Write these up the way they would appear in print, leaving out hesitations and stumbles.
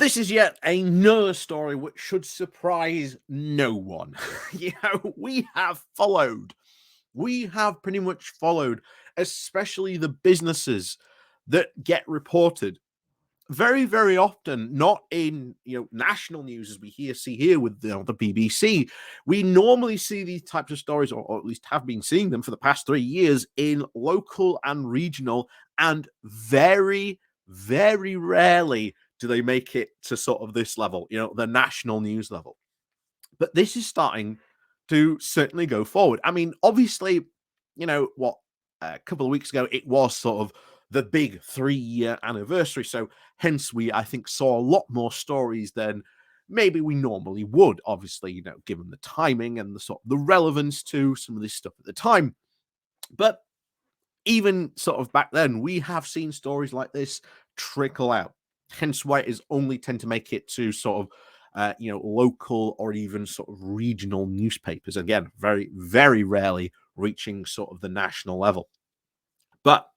This is yet another story which should surprise no one. We have pretty much followed, especially the businesses that get reported very, very often, not in national news as we see here with the BBC. We normally see these types of stories, or at least have been seeing them for the past 3 years, in local and regional, and very, very rarely do they make it to sort of this level, the national news level. But this is starting to certainly go forward. I mean, obviously, a couple of weeks ago, it was sort of the big 3-year anniversary. So hence I think, saw a lot more stories than maybe we normally would, obviously, given the timing and the relevance to some of this stuff at the time. But even sort of back then, we have seen stories like this trickle out. Hence why it is only tend to make it to sort of local or even sort of regional newspapers. Again, very, very rarely reaching sort of the national level. But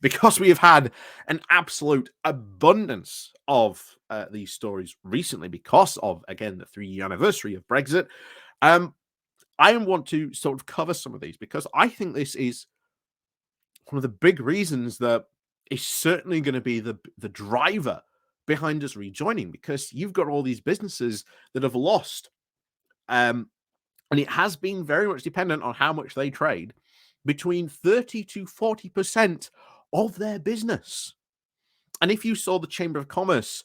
because we have had an absolute abundance of these stories recently, because of, again, the 3-year anniversary of Brexit, I want to sort of cover some of these, because I think this is one of the big reasons that is certainly going to be the driver behind us rejoining, because you've got all these businesses that have lost. And it has been very much dependent on how much they trade, between 30 to 40% of their business. And if you saw the Chamber of Commerce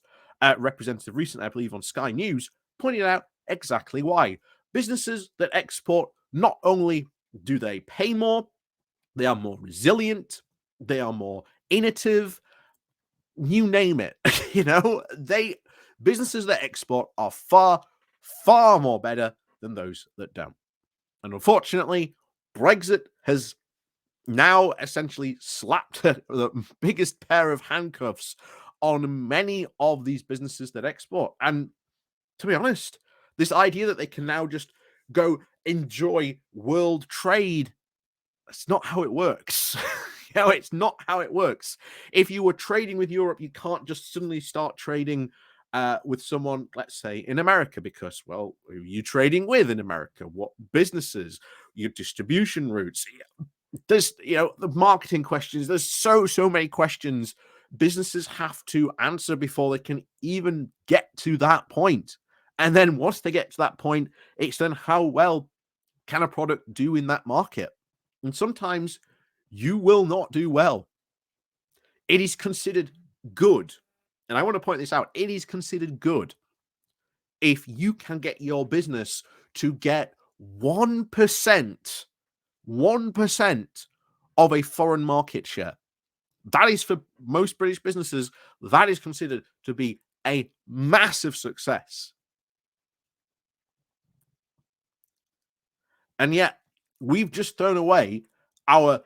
representative recently, I believe on Sky News, pointed out exactly why. Businesses that export, not only do they pay more, they are more resilient, they are more innovative, you name it. Businesses that export are far, far more better than those that don't. And unfortunately, Brexit has now essentially slapped the biggest pair of handcuffs on many of these businesses that export. And to be honest, this idea that they can now just go enjoy world trade, that's not how it works. It's not how it works. If you were trading with Europe, you can't just suddenly start trading with someone, let's say, in America, because, well, who are you trading with in America? What businesses? Your distribution routes? There's, the marketing questions. There's so many questions businesses have to answer before they can even get to that point. And then once they get to that point, it's then how well can a product do in that market? And sometimes you will not do well. It is considered good. And I want to point this out. It is considered good if you can get your business to get 1% of a foreign market share. That is, for most British businesses, that is considered to be a massive success. And yet, we've just thrown away our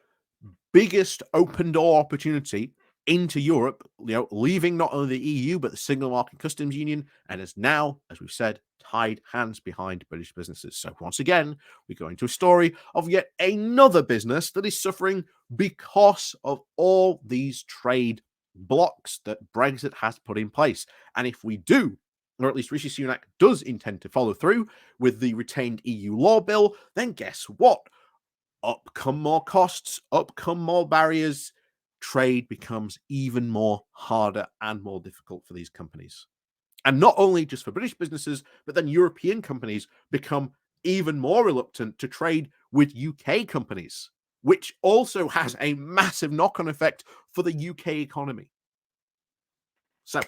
biggest open door opportunity into Europe, leaving not only the EU, but the Single Market Customs Union, and is now, as we've said, tied hands behind British businesses. So once again, we go into a story of yet another business that is suffering because of all these trade blocks that Brexit has put in place. And if we do, or at least Rishi Sunak does intend to follow through with the retained EU law bill, then guess what? Up come more costs, up come more barriers. Trade becomes even more harder and more difficult for these companies. And not only just for British businesses, but then European companies become even more reluctant to trade with UK companies, which also has a massive knock-on effect for the UK economy. So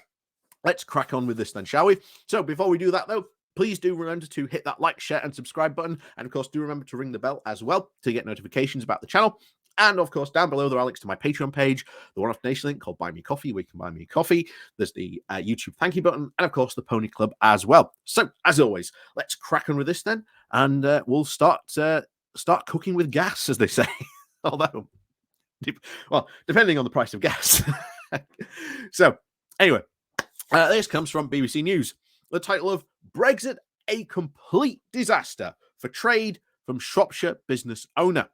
let's crack on with this then, shall we? So before we do that, though, please do remember to hit that like, share, and subscribe button. And of course, do remember to ring the bell as well to get notifications about the channel. And of course, down below there are links to my Patreon page, the one-off donation link called Buy Me Coffee, where you can buy me coffee. There's the YouTube thank you button, and of course, the Pony Club as well. So, as always, let's crack on with this then, and we'll start cooking with gas, as they say. Although, depending on the price of gas. So, anyway, this comes from BBC News. The title of Brexit, a complete disaster for trade from Shropshire business owner.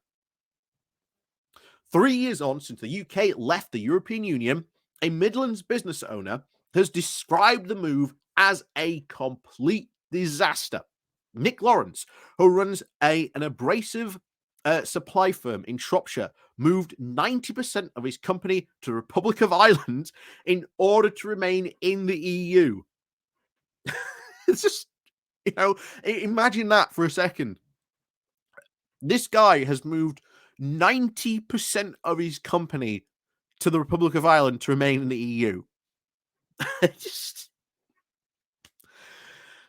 3 years on since the UK left the European Union, a Midlands business owner has described the move as a complete disaster. Nic Laurens, who runs an abrasive supply firm in Shropshire, moved 90% of his company to the Republic of Ireland in order to remain in the EU. It's just, imagine that for a second. This guy has moved 90% of his company to the Republic of Ireland to remain in the EU.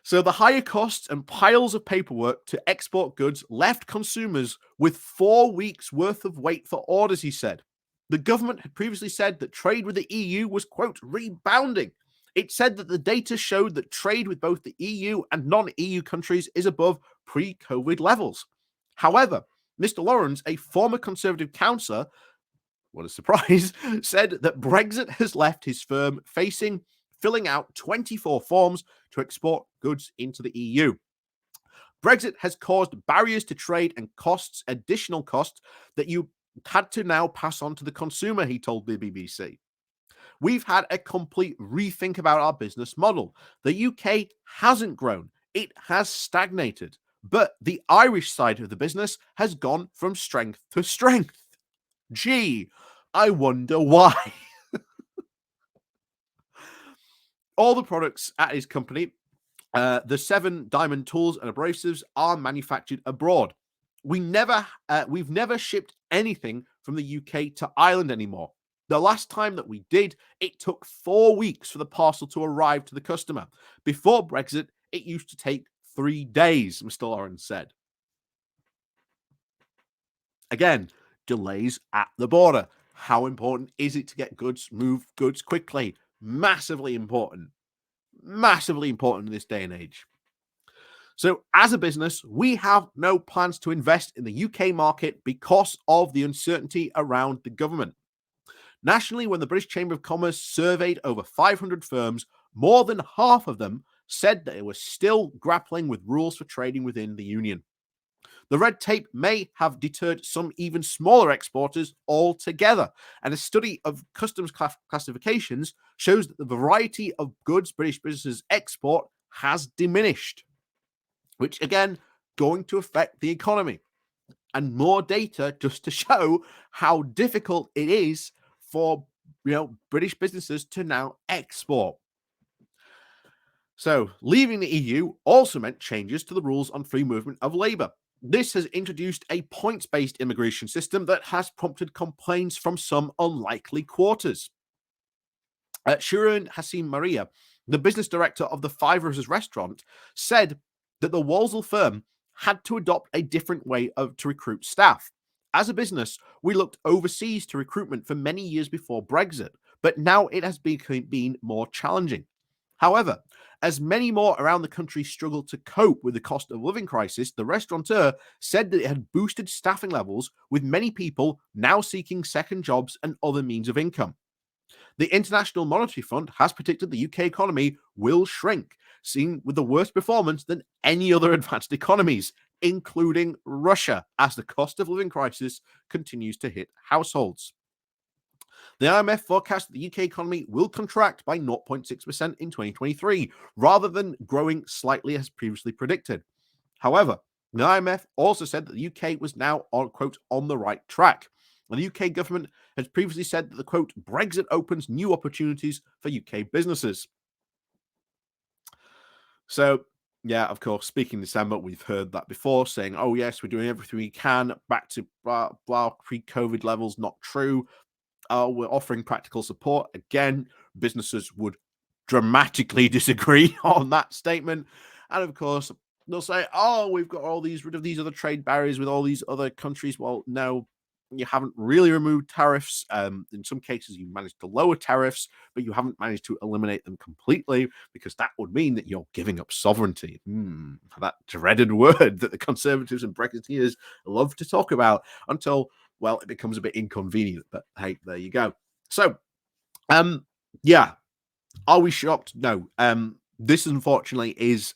So the higher costs and piles of paperwork to export goods left consumers with 4 weeks worth of wait for orders, he said. The government had previously said that trade with the EU was, quote, rebounding. It said that the data showed that trade with both the EU and non-EU countries is above pre-COVID levels. However, Mr. Laurens, a former Conservative councillor, what a surprise, said that Brexit has left his firm filling out 24 forms to export goods into the EU. Brexit has caused barriers to trade and additional costs that you had to now pass on to the consumer, he told the BBC. We've had a complete rethink about our business model. The UK hasn't grown, it has stagnated. But the Irish side of the business has gone from strength to strength. Gee, I wonder why. All the products at his company, the 7 diamond tools and abrasives, are manufactured abroad. We've never shipped anything from the UK to Ireland anymore. The last time that we did, it took 4 weeks for the parcel to arrive to the customer. Before Brexit, it used to take 3 days, Mr. Laurens said. Again, delays at the border. How important is it to move goods quickly? Massively important. Massively important in this day and age. So as a business, we have no plans to invest in the UK market because of the uncertainty around the government. Nationally, when the British Chamber of Commerce surveyed over 500 firms, more than half of them said that they were still grappling with rules for trading within the union. The red tape may have deterred some even smaller exporters altogether, and a study of customs classifications shows that the variety of goods British businesses export has diminished, which again, going to affect the economy. And more data just to show how difficult it is for British businesses to now export. So leaving the EU also meant changes to the rules on free movement of labour. This has introduced a points-based immigration system that has prompted complaints from some unlikely quarters. Shirin Hassim Maria, the business director of the Five Roses restaurant, said that the Walsall firm had to adopt a different way to recruit staff. As a business, we looked overseas to recruitment for many years before Brexit, but now it has been more challenging. However, as many more around the country struggle to cope with the cost of living crisis, the restaurateur said that it had boosted staffing levels, with many people now seeking second jobs and other means of income. The International Monetary Fund has predicted the UK economy will shrink, seen with the worst performance than any other advanced economies, including Russia, as the cost of living crisis continues to hit households. The IMF forecasts that the UK economy will contract by 0.6% in 2023, rather than growing slightly as previously predicted. However, the IMF also said that the UK was now on, quote, on the right track. And the UK government has previously said that the, quote, Brexit opens new opportunities for UK businesses. So, yeah, of course, speaking December, we've heard that before, saying, oh, yes, we're doing everything we can, back to pre-COVID levels. Not true. We're offering practical support. Again, businesses would dramatically disagree on that statement. And of course, they'll say, oh, we've got rid of these other trade barriers with all these other countries. Well, no, you haven't really removed tariffs. In some cases, you managed to lower tariffs, but you haven't managed to eliminate them completely, because that would mean that you're giving up sovereignty. That dreaded word that the Conservatives and Brexiteers love to talk about until, well, it becomes a bit inconvenient. But hey, there you go. So, yeah. Are we shocked? No. This, unfortunately, is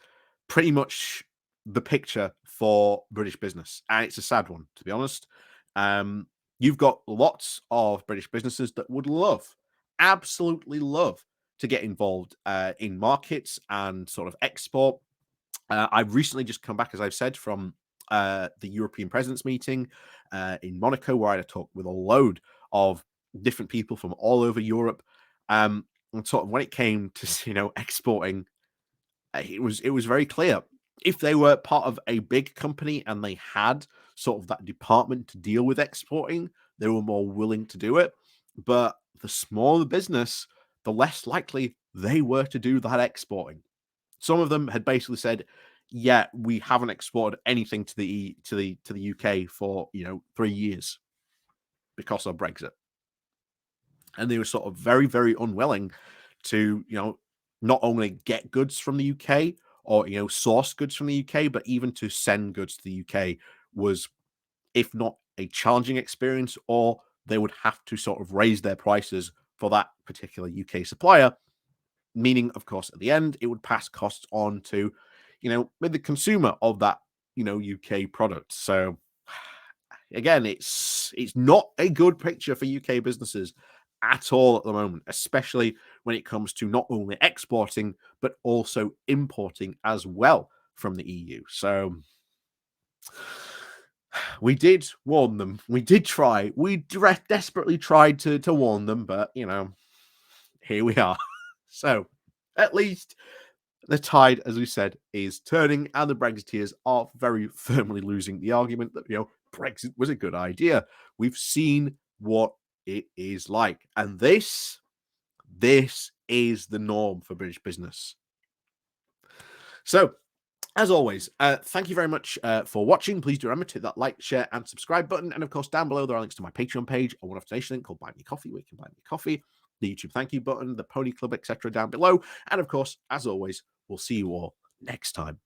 pretty much the picture for British business. And it's a sad one, to be honest. You've got lots of British businesses that would absolutely love to get involved in markets and sort of export. I've recently just come back, as I've said, from the European Presidents meeting in Monaco, where I had a talk with a load of different people from all over Europe. And sort of when it came to exporting, it was very clear. If they were part of a big company and they had sort of that department to deal with exporting, they were more willing to do it. But the smaller the business, the less likely they were to do that exporting. Some of them had basically said, "Yeah, we haven't exported anything to the UK for 3 years because of Brexit," and they were sort of very, very unwilling to not only get goods from the UK or source goods from the UK, but even to send goods to the UK was, if not a challenging experience, or they would have to sort of raise their prices for that particular UK supplier. Meaning, of course, at the end, it would pass costs on to, the consumer of that, UK product. So again, it's not a good picture for UK businesses at all at the moment, especially when it comes to not only exporting, but also importing as well from the EU. So we did warn them. We did try. We desperately tried to warn them, but, here we are. So at least the tide, as we said, is turning, and the Brexiteers are very firmly losing the argument that Brexit was a good idea. We've seen what it is like, and this is the norm for British business. So, as always, thank you very much for watching. Please do remember to hit that like, share, and subscribe button. And of course, down below there are links to my Patreon page, a one-off donation link called Buy Me Coffee, where you can buy me coffee, the YouTube thank you button, the Pony Club, etc. down below. And of course, as always, we'll see you all next time.